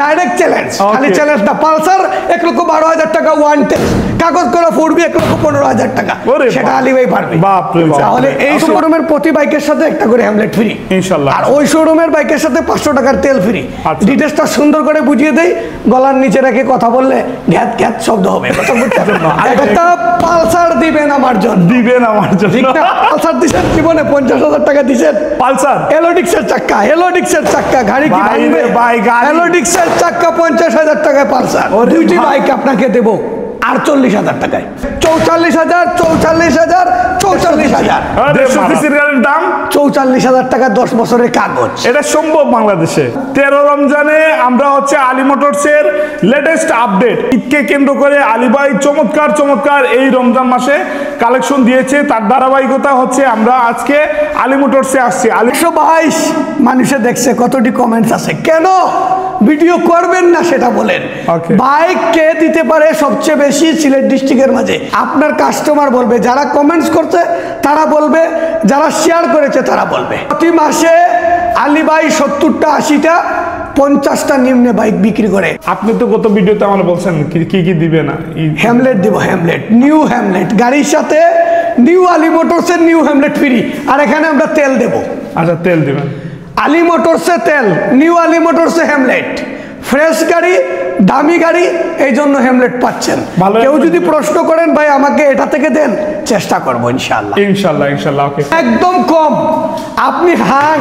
Direct challenge, খালি challenge না। Pulsar 1,12,000 টাকা ওয়ান টেস্ট, কাগজ করা ফুটবি 1,15,000 টাকা, সেটা আলী ভাই পারবে। তাহলে এই শোরুমের প্রতি বাইকের সাথে একটা করে হ্যামলেট ফ্রি ইনশাআল্লাহ, আর ওই শোরুমের বাইকের সাথে 500 টাকার তেল ফ্রি। ডিটেইলসটা সুন্দর করে বুঝিয়ে দেই, গলার নিচে রেখে কথা বললে ঘ্যাত ঘ্যাত শব্দ হবে, কথা বুঝতে পারবেন না। একটা পালসার দিবেন আমার জন্য, দিবেন আমার জন্য, ঠিক না? পালসার দিবেন জীবনে 50,000 টাকা দিবেন। পালসার এলোডিক্সের চাক্কা, এলোডিক্সের চাক্কা, গাড়ি কি ভাঙবে ভাই? এলোডিক্সের চাক্কা 50,000 টাকায় পালসার। দুইটি বাইক আপনাকে দেব 48,000 টাকায়। 44,000, 44,000, 44,000। 150 সিসির গাড়ির দাম 44,000 টাকা, 10 বছরের কাগজ। এটা সম্ভব বাংলাদেশে। 13 রমজানে আমরা হচ্ছে আলী মোটরসের লেটেস্ট আপডেট, ঈদকে কেন্দ্র করে আলী ভাই চমৎকার চমৎকার এই রমজান মাসে কালেকশন দিয়েছে। তার ধারাবাহিকতা হচ্ছে আমরা আজকে আলী মোটরসে আসছি। 122 মানুষে দেখছে, কতটি কমেন্টস আছে, কেন ভিডিও করবেন না সেটা বলেন। বাইক কে দিতে পারে সবচেয়ে বেশি সিলেট ডিস্ট্রিক্টের মাঝে? আপনার কাস্টমার বলবে, যারা কমেন্টস করছে তারা বলবে, যারা শেয়ার করেছে তারা বলবে। প্রতি মাসে আলী ভাই 70টা 80টা 50টা নিম্নে বাইক বিক্রি করে। আপনি তো গত ভিডিওতে আমার বলছেন কি কি দিবে না? হ্যামলেট দিব, হ্যামলেট, নিউ হ্যামলেট, গাড়ির সাথে নিউ আলী মোটরসের নিউ হ্যামলেট ফ্রি। আর এখানে আমরা তেল দেব। আচ্ছা, তেল দিবেন। আলী মোটরসে তেল, নিউ আলী মোটরসে হ্যামলেট, ফ্রেশ গাড়ি, দামি গাড়ি, এই জন্য হ্যামলেট পাচ্ছেন। কেউ যদি প্রশ্ন করেন ভাই আমাকে এটা থেকে দেন, চেষ্টা করবো ইনশাআল্লাহ, ইনশাআল্লাহ, ইনশাআল্লাহ। ওকে, একদম কম। আপনি হাং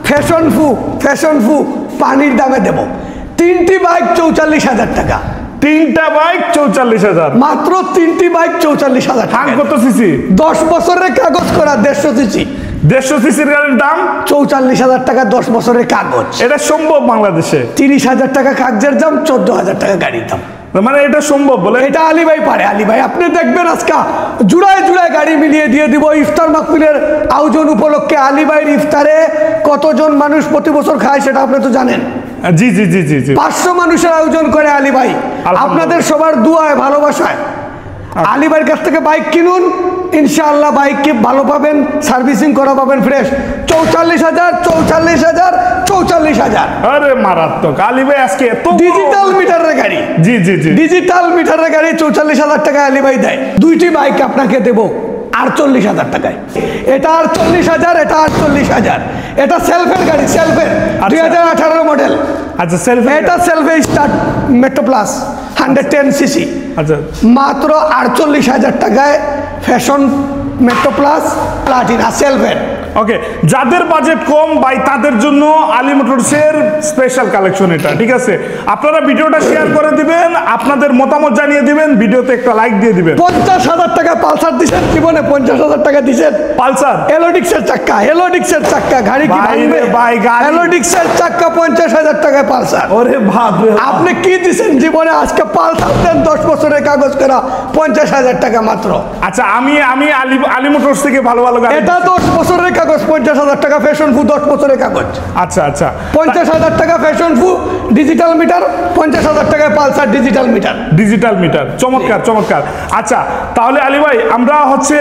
ফ্যাশন ফু পানির দামে দেব। 3টি বাইক 44,000 টাকা, 3টা বাইক 44,000, মাত্র 3টি বাইক 44,000 টাকা। কত সিসি? 10 বছরের কাগজ করা, 150 সিসি। 150 সিসির গাড়ির দাম 44,000 টাকা, 10 বছরের কাগজ। এটা সম্ভব বাংলাদেশে? 30,000 টাকা কাগজের দাম, 14,000 টাকা গাড়ির দাম। মানে এটা সম্ভব বলে? এটা আলী ভাই পারে। আলী ভাই আপনি দেখবেন আজকে জুড়ায় জুড়ায় গাড়ি মিলিয়ে দিয়ে দিব। ইফতার মাহফিলের আয়োজন উপলক্ষে আলী ভাইয়ের ইফতারে কতজন মানুষ প্রতি বছর খায় সেটা আপনি তো জানেন। জি জি জি জি জি, 500 মানুষের আয়োজন করে আলী ভাই। আপনাদের সবার দুয়ায় ভালোবাসায় আলী ভাইয়ের কাছ থেকে বাইক কিনুন, ইনশাআল্লাহ বাইককে ভালো পাবেন, সার্ভিসিং করা পাবেন ফ্রেশ। 44,000, 44,000, 44,000। আরে মারাত্মক! আলী ভাই আজকে এত ডিজিটাল মিটারের গাড়ি, জি জি জি, ডিজিটাল মিটারের গাড়ি 44,000 টাকা আলী ভাই দেয়। দুইটি বাইক আপনাকে দেব 48,000 টাকায়। এটা 48,000, এটা 48,000। এটা সেলফের গাড়ি, সেলফের 2018 মডেল। আচ্ছা, সেলফ, এটা সেলফে স্টার্ট মেট্রো প্লাস 110 সিসি। আচ্ছা, মাত্র 48,000 টাকায় ফ্যাশন মেট্রো প্লাস প্লাটিনা সেলফের। ওকে, যাদের বাজেট কম ভাই তাদের জন্য আলী মোটরসের স্পেশাল কালেকশন এটা, ঠিক আছে? আপনারা ভিডিওটা শেয়ার করে দিবেন, আপনাদের মতামত জানিয়ে দিবেন, ভিডিওতে একটা লাইক দিয়ে দিবেন। 50,000 টাকা পালসার দিছেন জীবনে, 50,000 টাকা দিছেন পালসার এলোডিক্সের চাক্কা, এলোডিক্সের চাক্কা, গাড়ি কি ভাঙবে ভাই? এলোডিক্সের চাক্কা 50,000 টাকায় পালসার। ওরে বাপ রে, আপনি কি দিছেন জীবনে? আজকে পালসার দেন 10 বছরের কাগজ করা 50,000 টাকা মাত্র। আচ্ছা, আমি আলী মোটরস থেকে ভালো ভালো গাড়ি, এটা 10 বছরের কাগজ, 50,000 টাকা ফ্যাশন ফু 10 বছরের কাগজ। আচ্ছা আচ্ছা, 50,000 টাকা ফ্যাশন ফু ডিজিটাল মিটার, 50,000 টাকায় Pulsar digital meter, digital meter. চমৎকার চমৎকার। আচ্ছা, তাহলে আলী ভাই আমরা হচ্ছে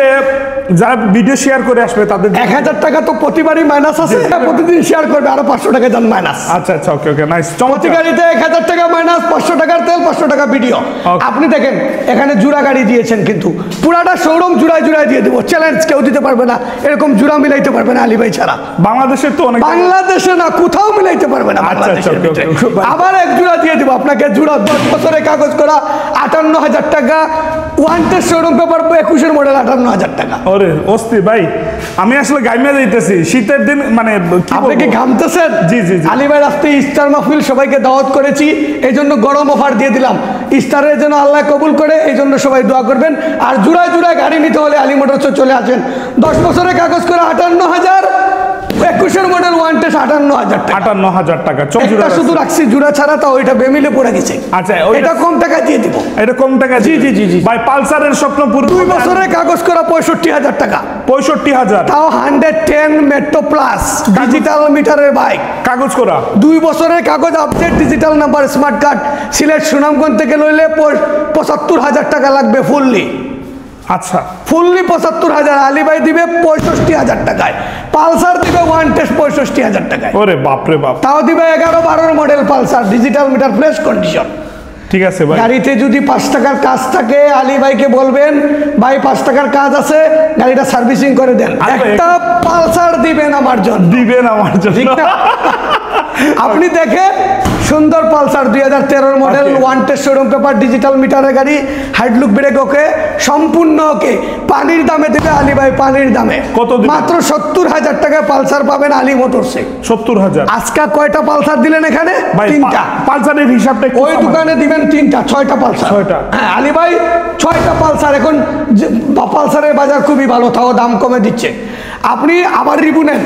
যারা ভিডিও শেয়ার করে আসবে তাদের 1,000 টাকা তো প্রতিবারই মাইনাস আছে, প্রতিদিন শেয়ার করবে আরো 500 টাকা যান মাইনাস। আচ্ছা আচ্ছা, ওকে ওকে, নাইস। প্রতি গাড়িতে 1,000 টাকা মাইনাস, 500 টাকার তেল, 500 টাকা ভিডিও। আপনি দেখেন এখানে জুড়া গাড়ি দিয়েছেন, কিন্তু পুরাটা শোরুম জুড়ায় জুড়ায় দিয়ে দিব। চ্যালেঞ্জ, কেউ দিতে পারবে না এরকম জুড়া মিলাইতে পারবে না আলী ভাই ছাড়া। বাংলাদেশে তো অনেক, বাংলাদেশে না কোথাও মিলাইতে পারবে না। আবার এক জোড়া দিয়ে দিব আপনাকে, জোড়া 10 বছরের কাগজ করা 58,000 টাকা, one test showroom paper 21 model 58,000 টাকা। ওরে অস্থির ভাই, আমি আসলে গাইমা যাইতেছি শীতের দিন, মানে আপনি কি ঘামতেছেন? জি জি জি। আলী ভাই রাস্তায় ইফতার মাহফিল সবাইকে দাওয়াত করেছি, এই জন্য গরম অফার দিয়ে দিলাম। ইফতারের জন্য আল্লাহ কবুল করে, এই জন্য সবাই দোয়া করবেন। আর জোড়ায় জোড়ায় গাড়ি নিতে হলে আলী মোটরসে চলে আসেন। 10 বছরের কাগজ করে 58,000, 21 মডেল ওয়ান টেস্ট 58,000 টাকা। 58,000 টাকা। এটা শুধু রাখছি জোড়া ছাড়া, তাও এটা বেমিলে পড়ে গেছে। আচ্ছা, এটা কম টাকা দিয়ে দিব। এটা কম টাকা? জি জি জি জি ভাই পালসারের স্বপ্নপুর 2 বছরের কাগজ করা 65,000 টাকা। 65,000, তাও 110 মেট্রো প্লাস ডিজিটাল মিটারের বাইক, কাগজ করা 2 বছরের কাগজ, update digital number, smart card. Sylhet Sunamganj থেকে লইলে 75,000 টাকা লাগবে ফুললি। আচ্ছা ফুললি ৭৫,০০০, আলী ভাই দিবে ৬৫,০০০ টাকায়। পালসার দিবে ওয়ান টেস্ট ৬৫,০০০ টাকায়। ওরে বাপরে বাপ। তাও দিবে ১১-১২ model Pulsar, digital meter, fresh condition. ঠিক আছে ভাই। গাড়িতে যদি ৫ টাকার কাজ থাকে আলী ভাইকে বলবেন ভাই ৫ টাকার কাজ আছে, গাড়িটা সার্ভিসিং করে দেন। একটা পালসার দিবেন আমার জন্য, দিবেন আমার জন্য। ঠিক না? আপনি দেখে সুন্দর Pulsar ২০১৩ model, one test showroom paper, digital মিটারের গাড়ি, হাইড্রোলিক ব্রেক ওকে, সম্পূর্ণ ওকে। পানির দামে দেবে আলী ভাই, পানির দামে। কত? মাত্র ৭০,০০০ টাকায় পালসার পাবেন আলী মোটরসে। ৭০,০০০। আজকে কয়টা পালসার দিলেন এখানে? 3টা। পালসারের হিসাবটা ওই দোকানে দিবেন 3টা, 6টা পালসার। 6টা। হ্যাঁ আলী ভাই 6টা পালসার। এখন পালসারের বাজার খুবই ভালো, তাও দাম কমে দিচ্ছে। আপনি আবার রিভিউ নেন।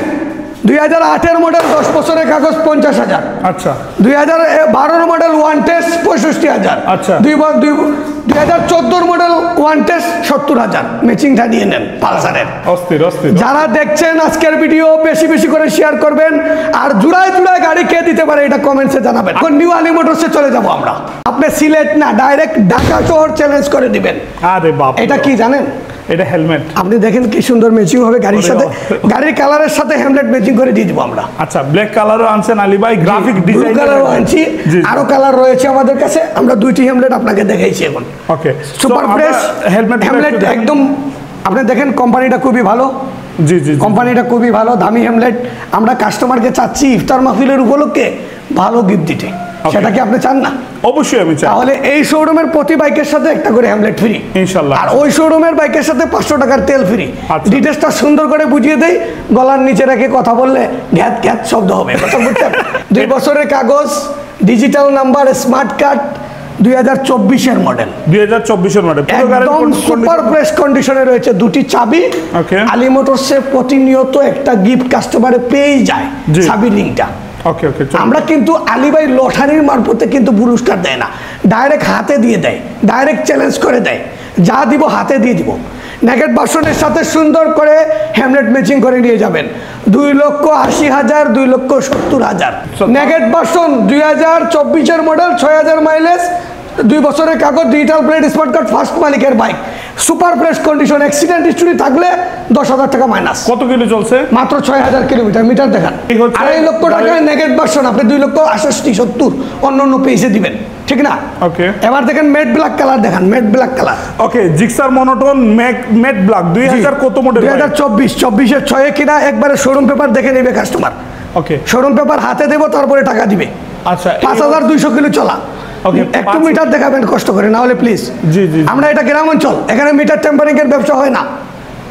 ২০০৮-এর মডেল ১০ বছরের কাগজ ৫০,০০০। আচ্ছা। ২০১২ মডেল ওয়ান টেস্ট ৬৫,০০০। আচ্ছা। ২০১৪ মডেল ওয়ান টেস্ট ৭০,০০০। ম্যাচিংটা নিয়ে নেন পালসারের। অস্থির অস্থির। যারা দেখছেন আজকের ভিডিও বেশি বেশি করে শেয়ার করবেন, আর জুড়ায় জুড়ায় গাড়ি কে দিতে পারে এটা কমেন্টসে জানাবেন। এখন নিউ আলী মোটরসে চলে যাব আমরা। আপনি সিলেট না, ডাইরেক্ট ঢাকা শহর চ্যালেঞ্জ করে দিবেন। আরে বাপ, এটা কি জানেন? এটা হেলমেট। আপনি দেখেন কি সুন্দর ম্যাচিং হবে গাড়ির সাথে, গাড়ির কালারের সাথে হেলমেট ম্যাচিং করে দিয়ে দিব আমরা। আচ্ছা, ব্ল্যাক কালারও আনছেন আলী ভাই, গ্রাফিক ডিজাইন কালারও আনছি, আরো কালার রয়েছে আমাদের কাছে। আমরা 2টি হেলমেট আপনাকে দেখাইছি এখন। ওকে, সুপার ফ্রেশ হেলমেট একদম। আপনি দেখেন কোম্পানিটা খুবই ভালো। জি জি, কোম্পানিটা খুবই ভালো, দামি হেলমেট। আমরা কাস্টমারকে চাচ্ছি ইফতার মাহফিলের উপলক্ষে ভালো গিফট দিতে। সেটা কি আপনি চান না? অবশ্যই আমি চাই। তাহলে এই শোরুমের প্রতি বাইকের সাথে একটা করে হেলমেট ফ্রি ইনশাআল্লাহ, আর ওই শোরুমের বাইকের সাথে 500 টাকার তেল ফ্রি। ডিটেইলসটা সুন্দর করে বুঝিয়ে দেই, গলার নিচে রেখে কথা বললে ঘ্যাত ঘ্যাত শব্দ হবে, কথা বুঝছেন? 2 বছরের কাগজ, ডিজিটাল নাম্বার, স্মার্ট কার্ড, 2024-এর মডেল। 2024-এর মডেল, একদম সুপার ফ্রেশ কন্ডিশনে রয়েছে। 2টি চাবি। আলী মোটরসে প্রতিনিয়ত একটা গিফট কাস্টমারে পেয়েই যায়, চাবি রিংটা। ওকে ওকে, আমরা কিন্তু আলী ভাই লটারির মারফতে কিন্তু পুরস্কার দেয় না, ডাইরেক্ট হাতে দিয়ে দেয়, ডাইরেক্ট চ্যালেঞ্জ করে দেয়। যা দিব হাতে দিয়ে দিব। নেগেট ভার্সনের সাথে সুন্দর করে হেলমেট ম্যাচিং করে নিয়ে যাবেন। 2,80,000, 2,70,000। নেগেট ভার্সন 2024-এর মডেল, 6,000 মাইলেজ, 2 বছরের কাগজ, digital plate, smart card, first মালিকের bike, super fresh condition, accident history থাকলে 10,000 টাকা মাইনাস। কত কিলো চলছে? মাত্র 6,000 কিলোমিটার। মিটার দেখান। 2.5 লক্ষ টাকায় নেগেট ভার্সন আপনি 2,68,70 অন্য পেজে দিবেন, ঠিক না? ওকে, এবার দেখেন মেট ব্ল্যাক কালার দেখান, মেট ব্ল্যাক কালার। ওকে, জিক্সার মনোটোন মেট ব্ল্যাক 2000 কত মডেল? 2024 6-এ কিনা একবারে শোরুম পেপার দেখে নেবে কাস্টমার। ওকে, শোরুম পেপার হাতে দেব, তারপরে টাকা দিবে। আচ্ছা, 5,200 কিলো চলা। ওকে, একটু মিটার দেখাবেন কষ্ট করে, না হলে প্লিজ। জি জি, আমরা এটা গ্রাম অঞ্চল, এখানে মিটার টেম্পারিং এর ব্যবসা হয় না।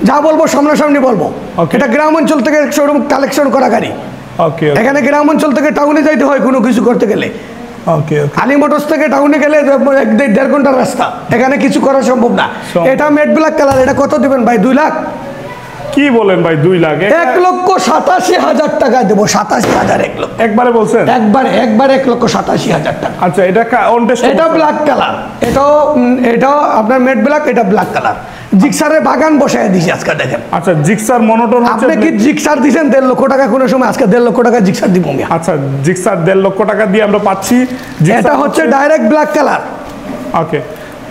যা বলবো সামনাসামনি বলবো। এটা গ্রাম অঞ্চল থেকে শোরুম কালেকশন করা গাড়ি। ওকে, এখানে গ্রাম অঞ্চল থেকে টাউনে যাইতে হয় কোনো কিছু করতে গেলে। ওকে, আলী মোটরস থেকে টাউনে গেলে 1.5 ঘন্টার রাস্তা, এখানে কিছু করা সম্ভব না। এটা মেট ব্ল্যাক কালার। এটা কত দিবেন ভাই? 2 লাখ। কি বলেন ভাই? 2 লাখ? 1,87,000 টাকা দেবো। 87,000, 1 লক্ষ একবারে বলছেন? একবার 1,87,000 টাকা। আচ্ছা, এটা অন টেস্ট? এটা ব্ল্যাক কালার, এটাও আপনার মেট ব্ল্যাক, এটা ব্ল্যাক কালার। জিক্সারের বাগান বসায় দিছি আজকে, দেখেন। আচ্ছা, জিক্সার মনোটোন আপনি কি জিক্সার দিবেন 1.5 লক্ষ টাকা কোনো সময়? আজকে 1.5 লক্ষ টাকা জিক্সার দিব আমি। আচ্ছা, জিক্সার 1.5 লক্ষ টাকা দিয়ে আমরা পাচ্ছি। এটা হচ্ছে ডাইরেক্ট ব্ল্যাক কালার। ওকে,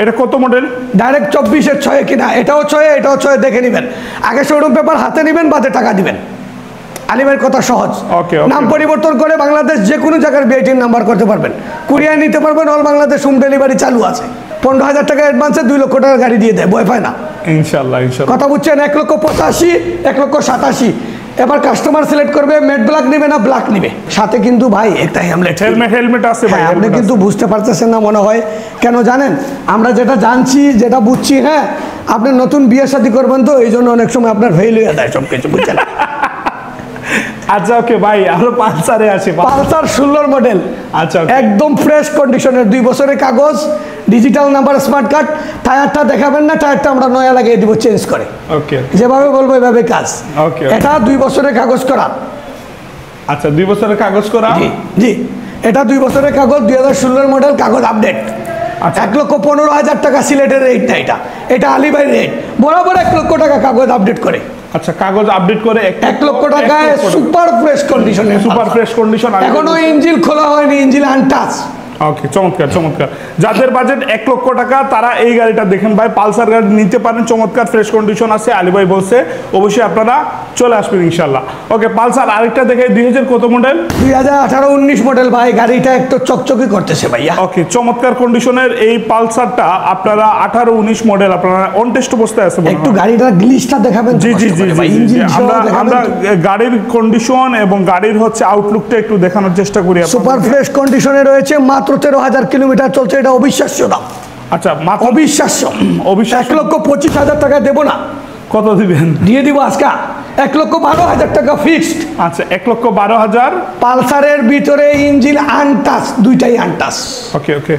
এটা কত মডেল? ডাইরেক্ট 24-এর 6-এ কিনা। এটাও 6-এ, এটাও 6-এ দেখে নেবেন। আগে শোরুম পেপার হাতে নেবেন, বাদে টাকা দিবেন। আলী ভাইয়ের কথা সহজ। নাম পরিবর্তন করে বাংলাদেশ যে কোনো জায়গার বিআইটির নাম্বার করতে পারবেন, কুরিয়ার নিতে পারবেন। অল বাংলাদেশ হোম ডেলিভারি চালু আছে। 15,000 টাকা অ্যাডভান্সে 2 লক্ষ টাকার গাড়ি দিয়ে দেয়, ভয় পায় না। ইনশাআল্লাহ ইনশাআল্লাহ। কথা বুঝছেন? 1,85,000, 1,87,000। এবার কাস্টমার সিলেক্ট করবে মেট ব্ল্যাক নেবে না ব্ল্যাক নেবে। সাথে কিন্তু ভাই একটা হেলমেট আছে ভাই। আপনি কিন্তু বুঝতে পারতেছেন না মনে হয়, কেন জানেন? আমরা যেটা জানছি, যেটা বুঝছি, হ্যাঁ, আপনি নতুন বিয়ে শাদী করবেন তো এই জন্য অনেক সময় আপনার ফেল হয়ে যায় সব কিছু, বুঝছেন? আচ্ছা, ওকে ভাই, আরো পালসারে আছে। Pulsar 16 model. আচ্ছা, একদম ফ্রেশ কন্ডিশনের, 2 বছরের কাগজ, ডিজিটাল নাম্বার, স্মার্ট কার্ড। টায়ারটা দেখাবেন না, টায়ারটা আমরা নয়া লাগিয়ে দিব চেঞ্জ করে। ওকে, যেভাবে বলবো এভাবে কাজ। ওকে, এটা 2 বছরের কাগজ করা। আচ্ছা, 2 বছরের কাগজ করা। জি জি, এটা 2 বছরের কাগজ, 2016 মডেল, কাগজ আপডেট। 1,15,000 টাকা সিলেটের রেটটা। এটা আলী ভাই রেট, বরাবর 1 লক্ষ টাকা কাগজ আপডেট করে। আচ্ছা, কাগজ আপডেট করে 1 লক্ষ টাকায় সুপার ফ্রেশ কন্ডিশনে, সুপার ফ্রেশ কন্ডিশন। এখনো ইঞ্জিন খোলা হয়নি, ইঞ্জিন আনটাচ। ওকে, চমৎকার চমৎকার। যাদের বাজেট 1 লক্ষ টাকা তারা এই গাড়িটা দেখেন ভাই, পালসার গাড়ি নিতে পারেন, চমৎকার ফ্রেশ কন্ডিশন আছে, আলী ভাই বলছে, অবশ্যই আপনারা চলে আসবেন ইনশাল্লাহ। ওকে, পালসার আরেকটা দেখে 2000 কত মডেল? 2018-19 মডেল ভাই, গাড়িটা একটু চকচকে করতেছে ভাইয়া। ওকে, চমৎকার কন্ডিশনের এই পালসারটা আপনারা 18-19 মডেল, আপনারা অন টেস্ট অবস্থায় আছে। একটু গাড়িটার গ্লিচটা দেখাবেন? জি জি জি, আমরা গাড়ির কন্ডিশন এবং গাড়ির হচ্ছে আউটলুকটা একটু দেখানোর চেষ্টা করি। সুপার ফ্রেশ কন্ডিশনে রয়েছে, মাত্র 13,000 কিলোমিটার চলছে, এটা অবিশ্বাস্য দাম। আচ্ছা, অবিশ্বাস্য। 1,25,000 টাকা দেবো না। কত দিবেন? দিয়ে দিব আজকে 1,12,000 টাকা ফিক্সড। আচ্ছা, 1,12,000। পালসারের ভিতরে ইঞ্জিন আনটাচ, দুইটাই আনটাচ। ওকে ওকে,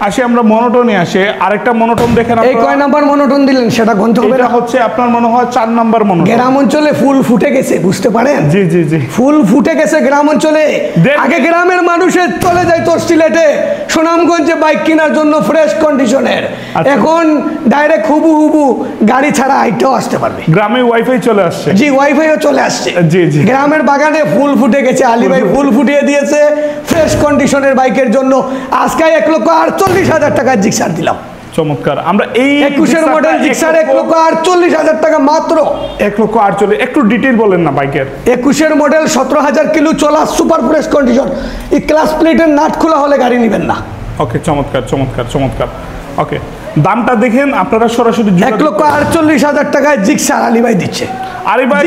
আসি আমরা মনোটনে আসে। আরেকটা মনোটন দেখেন। এই কয় নাম্বার মনোটন দিলেন সেটা গন্থ হবে? এটা হচ্ছে আপনার মনে হয় 4 নাম্বার মনোটন। গ্রাম অঞ্চলে ফুল ফুটে গেছে, বুঝতে পারেন? জি জি জি, ফুল ফুটে গেছে গ্রাম অঞ্চলে। আগে গ্রামের মানুষের চলে যায় তো সিলেটে সুনামগঞ্জে বাইক কেনার জন্য ফ্রেশ কন্ডিশনের, এখন ডাইরেক্ট হুবু গাড়ি ছাড়া আইটাও আসতে পারবে। গ্রামে ওয়াইফাই চলে আসছে। জি, ওয়াইফাইও চলে আসছে। জি জি, গ্রামের বাগানে ফুল ফুটে গেছে, আলী ভাই ফুল ফুটিয়ে দিয়েছে ফ্রেশ কন্ডিশনের বাইকের জন্য। আজকে 1,48,000 টাকা জিক্সার দিলাম। চমৎকার। আমরা এই 21 মডেল জিক্সার 1,48,000 টাকা মাত্র। 1,48,000। একটু ডিটেইল বলেন না বাইকের। 21 মডেল, 17,000 কিলো চলা, সুপার ফ্রেশ কন্ডিশন। এই ক্লাস প্লেটের নাট খোলা হলে গাড়ি নেবেন না। ওকে, চমৎকার চমৎকার চমৎকার। ওকে, দামটা দেখেন আপনারা সরাসরি। 1,48,000 টাকায় জিক্সার আলী ভাই দিচ্ছে। আলী ভাই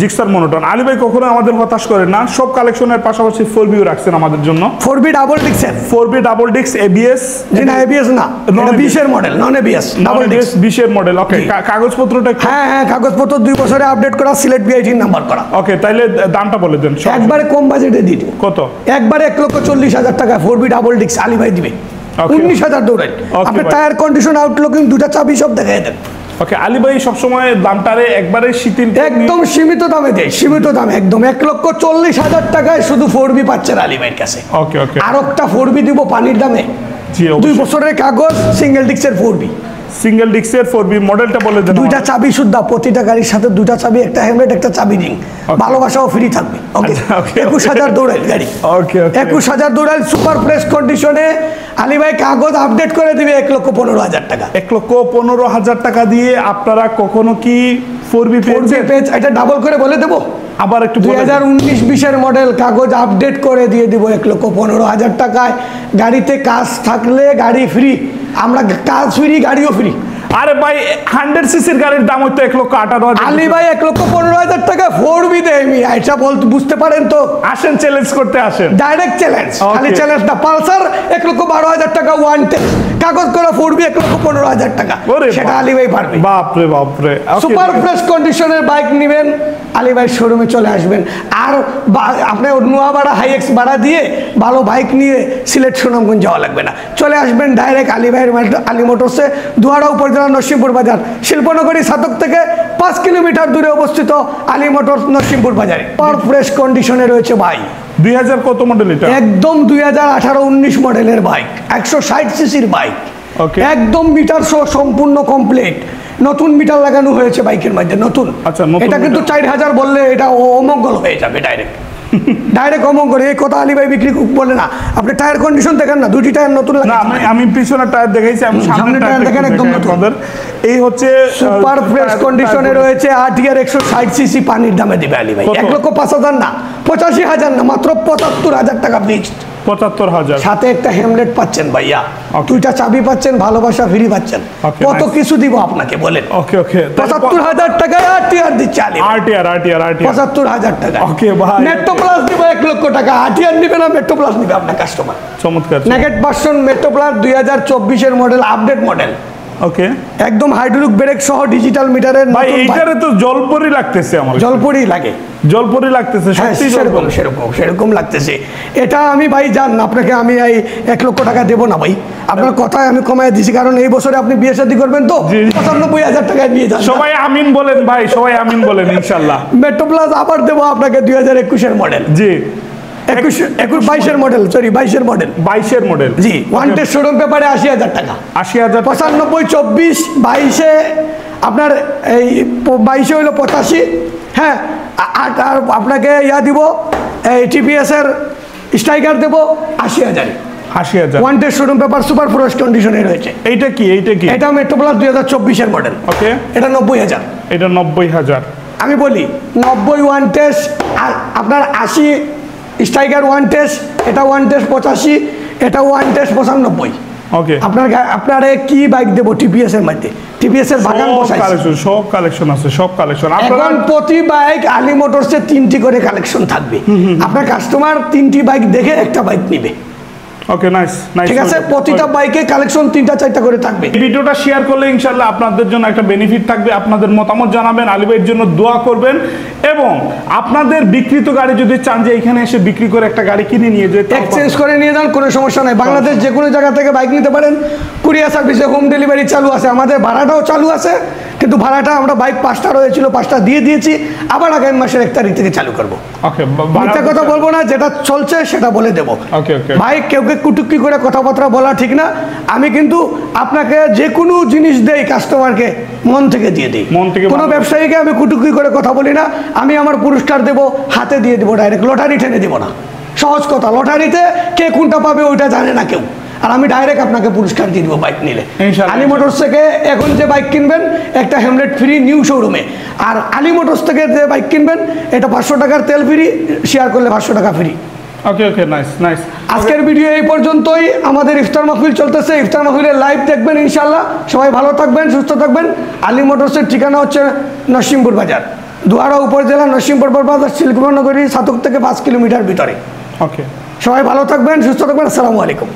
জিক্সার মনোটন। আলী ভাই কখনো আমাদের হতাশ করেন না, সব কালেকশনের পাশাপাশি 4B রাখছেন আমাদের জন্য। 4B ডাবল ডিক্সের। 4B ডাবল ডিক্স ABS। না, ABS না, এটা 20 এর মডেল, নন ABS ডাবল ডিক্স। 20 এর মডেল। ওকে, কাগজপত্রটা? হ্যাঁ, কাগজপত্র 2 বছরে আপডেট করা, সিলেট BIT নাম্বার করা। ওকে, তাইলে দামটা বলে দেন। একবারে কম বাজেটে দিই। কত? একবারে 1,40,000 টাকা 4B ডাবল ডিক্স আলী ভাই দিবে। 19,000 দৌড়াই। আপনি টায়ার কন্ডিশন, আউটলুকিং, দুটা চাবি সব দেখাই দেন। ওকে, আলী ভাই সবসময় দামটারে একবারে শিথিল, একদম সীমিত দামে দেয়, সীমিত দামে একদম। 1,40,000 টাকায় শুধু 4B পাচ্ছেন আলী ভাইয়ের কাছে। ওকে ওকে, আর একটা 4B দিব পানির দামে। 2 বছরের কাগজ, সিঙ্গেল ডিক্সের 4B। সিঙ্গেল ডিক্সের 4B মডেলটা বলে দেন। দুইটা চাবি শুদ্ধা, প্রতিটা গাড়ির সাথে দুইটা চাবি, একটা হেলমেট, একটা চাবি রিং, ভালোবাসাও ফ্রি থাকবে। ওকে, 21,000 দৌড়াইল গাড়ি। ওকে, 21,000 দৌড়াইল, সুপার ফ্রেশ কন্ডিশনে। আলী ভাই কাগজ আপডেট করে দিবে 1,15,000 টাকা। 1,15,000 টাকা দিয়ে আপনারা কখনো কি 4B পেয়েছেন? এটা ডাবল করে বলে দেবো আবার একটু। 2019-20 মডেল, কাগজ আপডেট করে দিয়ে দিব 1,15,000 টাকায়। গাড়িতে কাজ থাকলে গাড়ি ফ্রি, আমরা কাজ ফ্রি, গাড়িও ফ্রি। আরে ভাই 100 সিসির গাড়ির দাম হইতো 1,18,000। আলী ভাই 1,15,000 টাকা 4B দেয়নি, এটা বলতে বুঝতে পারেন তো। আসেন, চ্যালেঞ্জ করতে আসেন, ডাইরেক্ট চ্যালেঞ্জ। খালি চ্যালেঞ্জ না, পালসার 1,12,000 টাকা ওয়ান টেস্ট, কাগজ করা 4B 1,15,000 টাকা, সেটা আলী ভাই পারবে। বাপরে বাপরে। সুপার ফ্রেশ কন্ডিশনের বাইক নেবেন, আলী ভাই শোরুমে চলে আসবেন। আর আপনি নোয়াপাড়া হাইএক্স ভাড়া দিয়ে ভালো বাইক নিয়ে সিলেট সুনামগঞ্জ যাওয়া লাগবে না, চলে আসবেন ডাইরেক্ট আলী ভাইয়ের আলী মোটরসে, দুয়ারা উপজেলা নরসিংপুর বাজার, শিল্পনগরী ছাতক থেকে 5 কিলোমিটার দূরে অবস্থিত আলী মোটরস নরসিংপুর বাজারে। সুপার ফ্রেশ কন্ডিশনে রয়েছে ভাই। 2000 কত মডেল এটা? একদম 2018-19 মডেলের বাইক, 160 সিসির বাইক। একদম মিটার সহ সম্পূর্ণ কমপ্লিট, নতুন মিটার লাগানো হয়েছে বাইকের মধ্যে, নতুন। আচ্ছা, এটা কিন্তু 4,000 বললে এটা অমঙ্গল হয়ে যাবে, ডাইরেক্ট অমঙ্গল। এই কথা আলী ভাই বিক্রি বলে না। আপনি টায়ার কন্ডিশন দেখেন না, দুটি টায়ার নতুন না, আমি পিছনের টায়ার দেখাইছি, আমি সামনের টায়ার দেখেন একদম নতুন। এই হচ্ছে সুপার ফ্রেশ কন্ডিশনে রয়েছে। RTR 160 সিসি পানির দামে দিবে আলী ভাই। 1,05,000 না, 85,000 না, মাত্র 75,000 টাকা ফিক্সড। 75,000 সাথে একটা হেমলেট পাচ্ছেন ভাইয়া, দুইটা চাবি পাচ্ছেন, ভালোবাসা ফ্রি পাচ্ছেন। কত কিছু দিব আপনাকে বলেন। ওকে ওকে, 75,000 টাকায় RTR দিচ্ছে আলী। RTR 75,000 টাকা। ওকে ভাই, মেট্রো প্লাস দিব 1 লক্ষ টাকা। RTR নিবে না, মেট্রো প্লাস নিবে আপনার কাস্টমার। চমৎকার। নেগেট ভার্সন মেট্রো প্লাস 2024-এর মডেল, আপডেট মডেল। ওকে, একদম হাইড্রোলিক ব্রেক সহ ডিজিটাল মিটারের। ভাই এইটারে তো জলপরি লাগতেছে আমার। জলপরি লাগে, জলপরি লাগতেছে, সত্যি সেরকম লাগতেছে। এটা আমি ভাই জান, আপনাকে আমি এই 1 লক্ষ টাকা দেবো না ভাই, আপনার কথায় আমি কমায় দিছি, কারণ এই বছরে আপনি বিয়ে শাদী করবেন তো 95,000 টাকায় নিয়ে যান। সবাই আমিন বলেন ভাই, সবাই আমিন বলেন ইনশাল্লাহ। মেট্রো প্লাস আবার দেবো আপনাকে 2021-এর মডেল। জি, 22-এর মডেল, সরি 22-এর মডেল। 22-এর মডেল, জি। ওয়ান্টেড শোরুম পেপারে 80,000 টাকা। 80,000। 95, 24, 22-এ আপনার এই 22-এ হইলো 85। হ্যাঁ, আর আপনাকে ইয়া দিব, এই TPS-এর স্ট্রাইকার দেবো 80,000। 80,000 wanted showroom paper super fresh কন্ডিশনে রয়েছে। এইটা কি এটা মেট্রো প্লাস 2024-এর মডেল। ওকে, এটা 90,000। এটা 90,000। আমি বলি 90 ওয়ান্টেড, আপনার 80 স্ট্রাইকার ওয়ান্টেড, এটা ওয়ান্টেড 85, এটা ওয়ান্টেড 95। ওকে, আপনার কি বাইক দেবো টিপিএস এর মধ্যে? টিপিএস এর বাগান বসাইছি, সব কালেকশন আছে, সব কালেকশন। এখন প্রতি বাইক আলী মোটরসে 3টি করে কালেকশন থাকবে। আপনার কাস্টমার 3টি বাইক দেখে একটা বাইক নেবে। ওকে, নাইস নাইস, ঠিক আছে, প্রতিটা বাইকে কালেকশন 3টা 4টা করে থাকবে। এই ভিডিওটা শেয়ার করলে ইনশাআল্লাহ আপনাদের জন্য একটা বেনিফিট থাকবে। আপনাদের মতামত জানাবেন, আলী ভাইয়ের জন্য দোয়া করবেন, এবং আপনাদের বিক্রিত গাড়ি যদি চান যে এখানে এসে বিক্রি করে একটা গাড়ি কিনে নিয়ে যেতে, এক্সচেঞ্জ করে নিয়ে যান, কোনো সমস্যা নাই। বাংলাদেশ যে কোনো জায়গা থেকে বাইক নিতে পারেন। কুরিয়ার সার্ভিসে হোম ডেলিভারি চালু আছে, আমাদের ভাড়াটাও চালু আছে, কিন্তু ভাড়াটা আমরা বাইক 5টা রয়েছিল 5টা দিয়ে দিয়েছি, আবার আগামী মাসের 1 তারিখ থেকে চালু করবো। ওকে, মিথ্যা কথা বলবো না, যেটা চলছে সেটা বলে দেবো। ওকে ওকে, ভাই কেউকে কুটুক্তি করে কথাবার্তা বলা ঠিক না। আমি কিন্তু আপনাকে যে কোনো জিনিস দেই কাস্টমারকে মন থেকে দিয়ে দিই, মন থেকে। কোনো ব্যবসায়ীকে আমি কুটুক্তি করে কথা বলি না। আমি আমার পুরস্কার দেবো, হাতে দিয়ে দেবো ডাইরেক্ট, লটারি টেনে দেবো না। সহজ কথা, লটারিতে কে কোনটা পাবে ওইটা জানে না কেউ, আর আমি ডাইরেক্ট আপনাকে পুরস্কার দিয়ে দেবো বাইক নিলে। আলী মোটরস থেকে এখন যে বাইক কিনবেন একটা হেলমেট ফ্রি নিউ শোরুমে, আর আলী মোটরস থেকে যে বাইক কিনবেন এটা 500 টাকার তেল ফ্রি, শেয়ার করলে 500 টাকা ফ্রি। ওকে ওকে, নাইস নাইস। আজকের ভিডিও এই পর্যন্তই। আমাদের ইফতার মাহফিল চলতেছে, ইফতার মাহফিলের লাইভ দেখবেন ইনশাল্লাহ। সবাই ভালো থাকবেন, সুস্থ থাকবেন। আলী মোটরসের ঠিকানা হচ্ছে নরসিংপুর বাজার, দুয়ারা উপজেলা, নরসিংপুর বাজার, শিল্পনগরী, সাতক থেকে 5 কিলোমিটার ভিতরে। ওকে, সবাই ভালো থাকবেন, সুস্থ থাকবেন। আসসালামু আলাইকুম।